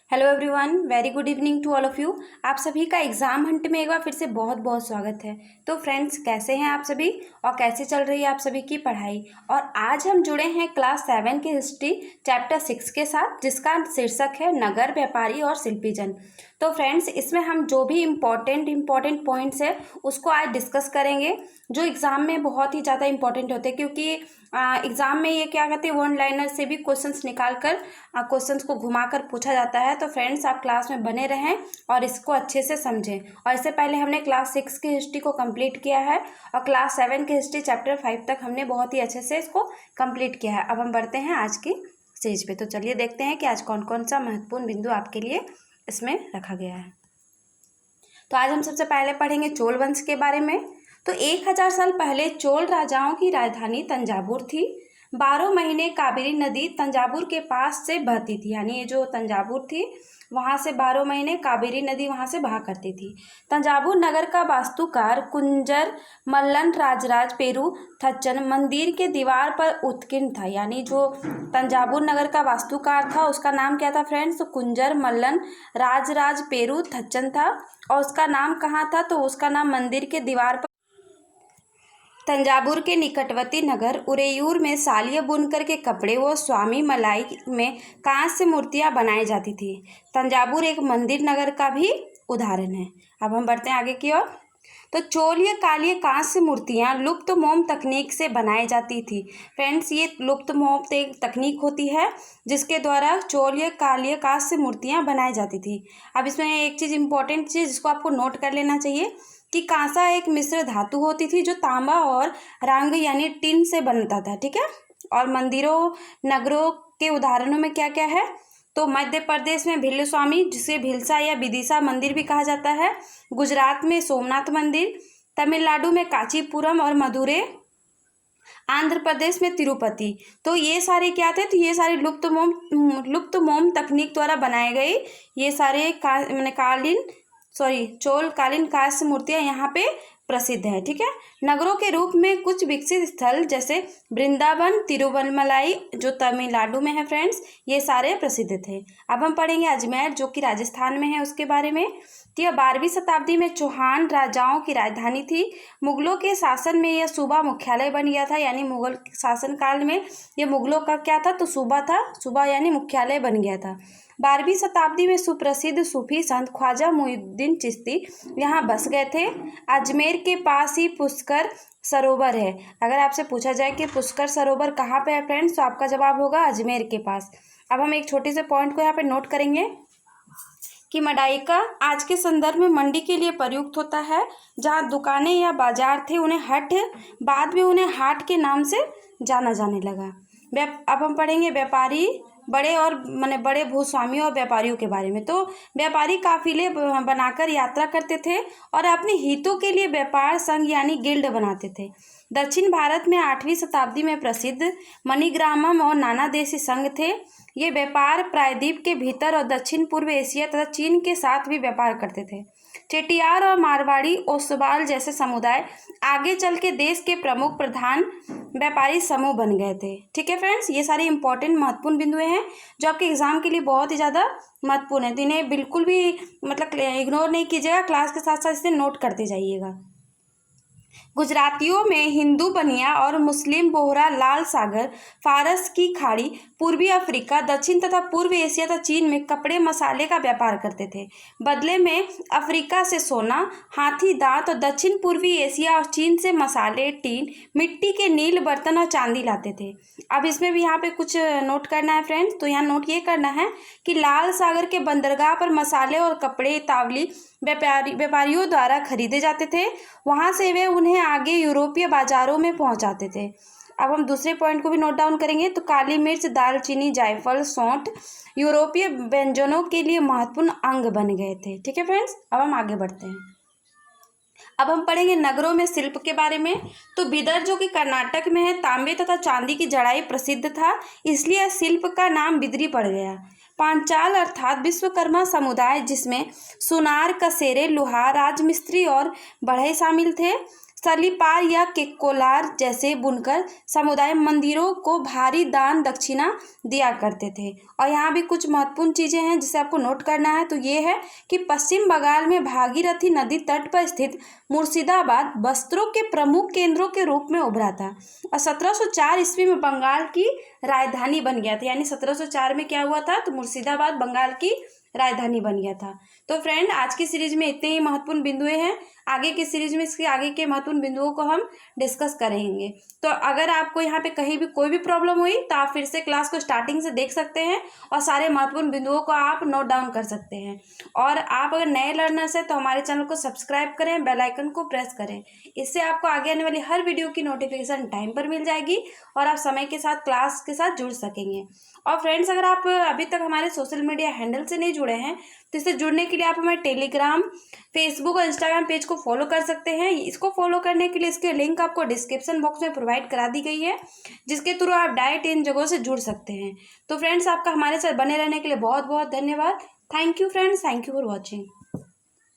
Hello everyone, very good evening to all of you. आप सभी का एग्ज़ाम हंट में एक बार फिर से बहुत बहुत स्वागत है। तो फ्रेंड्स, कैसे हैं आप सभी और कैसे चल रही है आप सभी की पढ़ाई। और आज हम जुड़े हैं क्लास 7 के हिस्ट्री चैप्टर 6 के साथ, जिसका शीर्षक है नगर, व्यापारी और शिल्पीजन। तो फ्रेंड्स, इसमें हम जो भी इम्पॉर्टेंट पॉइंट्स है उसको आज डिस्कस करेंगे, जो एग्ज़ाम में बहुत ही ज़्यादा इंपॉर्टेंट होते हैं, क्योंकि एग्ज़ाम में ये क्या कहते हैं, वन लाइनर से भी क्वेश्चंस निकाल कर क्वेश्चंस को घुमाकर पूछा जाता है। तो फ्रेंड्स, आप क्लास में बने रहें और इसको अच्छे से समझें। और इससे पहले हमने क्लास 6 की हिस्ट्री को कंप्लीट किया है और क्लास 7 की हिस्ट्री चैप्टर 5 तक हमने बहुत ही अच्छे से इसको कंप्लीट किया है। अब हम बढ़ते हैं आज की स्टेज पे। तो चलिए देखते हैं कि आज कौन कौन सा महत्वपूर्ण बिंदु आपके लिए इसमें रखा गया है। तो आज हम सबसे पहले पढ़ेंगे चोल वंश के बारे में। तो 1000 साल पहले चोल राजाओं की राजधानी तंजावुर थी। 12 महीने कावेरी नदी तंजावुर के पास से बहती थी, यानी ये जो तंजावुर थी वहाँ से 12 महीने कावेरी नदी वहाँ से बहा करती थी। तंजावुर नगर का वास्तुकार कुंजर मल्लन राजराज पेरू थच्चन मंदिर के दीवार पर उत्कीर्ण था। यानी जो तंजावुर नगर का वास्तुकार था उसका नाम क्या था फ्रेंड्स? तो कुंजर मल्लन राजराज पेरू थच्चन था। और उसका नाम कहाँ था? तो उसका नाम मंदिर के दीवार पर तंजावुर के निकटवर्ती नगर उरेयूर में सालिया बुनकर के कपड़े व स्वामी मलाई में कांस्य मूर्तियां बनाई जाती थी। तंजावुर एक मंदिर नगर का भी उदाहरण है। अब हम बढ़ते हैं आगे की ओर। तो चोलीय कालीय कांस्य मूर्तियां लुप्त मोम तकनीक से बनाई जाती थी। फ्रेंड्स, ये लुप्त मोम एक तकनीक होती है जिसके द्वारा चोलीय कालीय कांस्य मूर्तियां बनाई जाती थी। अब इसमें एक चीज़ इंपॉर्टेंट चीज़ जिसको आपको नोट कर लेना चाहिए कि कांसा एक मिश्र धातु होती थी जो तांबा और रंग यानी टिन से बनता था। ठीक है। और मंदिरों नगरों के उदाहरणों में क्या क्या है? तो मध्य प्रदेश में भिल्ल स्वामी, जिसे भिलसा या विदिशा मंदिर भी कहा जाता है। गुजरात में सोमनाथ मंदिर, तमिलनाडु में कांचीपुरम और मदुरै, आंध्र प्रदेश में तिरुपति। तो ये सारे क्या थे? तो ये सारे लुप्त मोम तकनीक द्वारा बनाए गए ये सारे चोल कालीन कांस्य मूर्तियां यहाँ पे प्रसिद्ध है। ठीक है। नगरों के रूप में कुछ विकसित स्थल जैसे वृंदावन, तिरुवन्नमलाई जो तमिलनाडु में है फ्रेंड्स, ये सारे प्रसिद्ध थे। अब हम पढ़ेंगे अजमेर जो कि राजस्थान में है उसके बारे में। तो यह 12वीं शताब्दी में चौहान राजाओं की राजधानी थी। मुगलों के शासन में यह सूबा मुख्यालय बन गया था। यानी मुगल शासन काल में ये मुगलों का क्या था? तो सूबा था। सूबा यानी मुख्यालय बन गया था। 12वीं शताब्दी में सुप्रसिद्ध सूफी संत ख्वाजा मुइनुद्दीन चिश्ती यहाँ बस गए थे। अजमेर के पास ही पुष्कर सरोवर है। अगर आपसे पूछा जाए कि पुष्कर सरोवर कहाँ पे है फ्रेंड्स, तो आपका जवाब होगा अजमेर के पास। अब हम एक छोटे से पॉइंट को यहाँ पे नोट करेंगे कि मडाइका आज के संदर्भ में मंडी के लिए प्रयुक्त होता है। जहाँ दुकानें या बाजार थे उन्हें हट, बाद में उन्हें हाट के नाम से जाना जाने लगा। अब हम पढ़ेंगे व्यापारी बड़े भूस्वामियों और व्यापारियों के बारे में। तो व्यापारी काफिले बनाकर यात्रा करते थे और अपने हितों के लिए व्यापार संघ यानी गिल्ड बनाते थे। दक्षिण भारत में 8वीं शताब्दी में प्रसिद्ध मणिग्रामम और नाना देशी संघ थे। ये व्यापार प्रायद्वीप के भीतर और दक्षिण पूर्व एशिया तथा चीन के साथ भी व्यापार करते थे। चेटियार और मारवाड़ी ओसवाल जैसे समुदाय आगे चल के देश के प्रमुख प्रधान व्यापारी समूह बन गए थे। ठीक है फ्रेंड्स, ये सारे इंपॉर्टेंट महत्वपूर्ण बिंदु हैं जो आपके एग्जाम के लिए बहुत ही ज़्यादा महत्वपूर्ण है। तो इन्हें बिल्कुल भी इग्नोर नहीं कीजिएगा, क्लास के साथ साथ इसे नोट करते जाइएगा। गुजरातियों में हिंदू बनिया और मुस्लिम बोहरा लाल सागर, फारस की खाड़ी, पूर्वी अफ्रीका, दक्षिण तथा पूर्व एशिया तथा चीन में कपड़े मसाले का व्यापार करते थे। बदले में अफ्रीका से सोना, हाथी दांत और दक्षिण पूर्वी एशिया और चीन से मसाले, टीन, मिट्टी के नील बर्तन और चांदी लाते थे। अब इसमें भी यहाँ पे कुछ नोट करना है फ्रेंड्स। तो यहाँ नोट ये करना है कि लाल सागर के बंदरगाह पर मसाले और कपड़े तावली व्यापारियों द्वारा खरीदे जाते थे। वहाँ से वे उन्हें आगे यूरोपीय बाजारों में पहुँचाते थे। अब हम दूसरे पॉइंट को भी नोट डाउन करेंगे। तो काली मिर्च, दालचीनी, जायफल, सौंठ यूरोपीय व्यंजनों के लिए महत्वपूर्ण अंग बन गए थे। ठीक है फ्रेंड्स, अब हम आगे बढ़ते हैं। अब हम पढ़ेंगे नगरों में शिल्प के बारे में। तो बिदर जो कि कर्नाटक में है, तांबे तथा चांदी की जड़ाई प्रसिद्ध था, इसलिए शिल्प का नाम बिदरी पड़ गया। पांचाल अर्थात विश्वकर्मा समुदाय, जिसमें सुनार, कसेरे, लुहार, राजमिस्त्री और बढ़ई शामिल थे। सलीपार या केकोलार जैसे बुनकर समुदाय मंदिरों को भारी दान दक्षिणा दिया करते थे। और यहाँ भी कुछ महत्वपूर्ण चीज़ें हैं जिसे आपको नोट करना है, तो ये है कि पश्चिम बंगाल में भागीरथी नदी तट पर स्थित मुर्शिदाबाद वस्त्रों के प्रमुख केंद्रों के रूप में उभरा था और 1704 ईस्वी में बंगाल की राजधानी बन गया था। यानी 1704 में क्या हुआ था, तो मुर्शिदाबाद बंगाल की राजधानी बन गया था। तो फ्रेंड, आज की सीरीज में इतने ही महत्वपूर्ण बिंदुएं हैं। आगे की सीरीज में इसके आगे के महत्वपूर्ण बिंदुओं को हम डिस्कस करेंगे। तो अगर आपको यहाँ पे कहीं भी कोई भी प्रॉब्लम हुई तो आप फिर से क्लास को स्टार्टिंग से देख सकते हैं और सारे महत्वपूर्ण बिंदुओं को आप नोट डाउन कर सकते हैं। और आप अगर नए लर्नर्स हैं तो हमारे चैनल को सब्सक्राइब करें, बेल आइकन को प्रेस करें। इससे आपको आगे आने वाली हर वीडियो की नोटिफिकेशन टाइम पर मिल जाएगी और आप समय के साथ क्लास के साथ जुड़ सकेंगे। और फ्रेंड्स, अगर आप अभी तक हमारे सोशल मीडिया हैंडल से नहीं जुड़े हैं तो इससे जुड़ने के लिए आप हमारे टेलीग्राम, फेसबुक और इंस्टाग्राम पेज को फॉलो कर सकते हैं। इसको फॉलो करने के लिए इसके लिंक आपको डिस्क्रिप्शन बॉक्स में प्रोवाइड करा दी गई है, जिसके थ्रू आप डायरेक्ट इन जगहों से जुड़ सकते हैं। तो फ्रेंड्स, आपका हमारे साथ बने रहने के लिए बहुत बहुत धन्यवाद। Thank you friends, thank you for watching.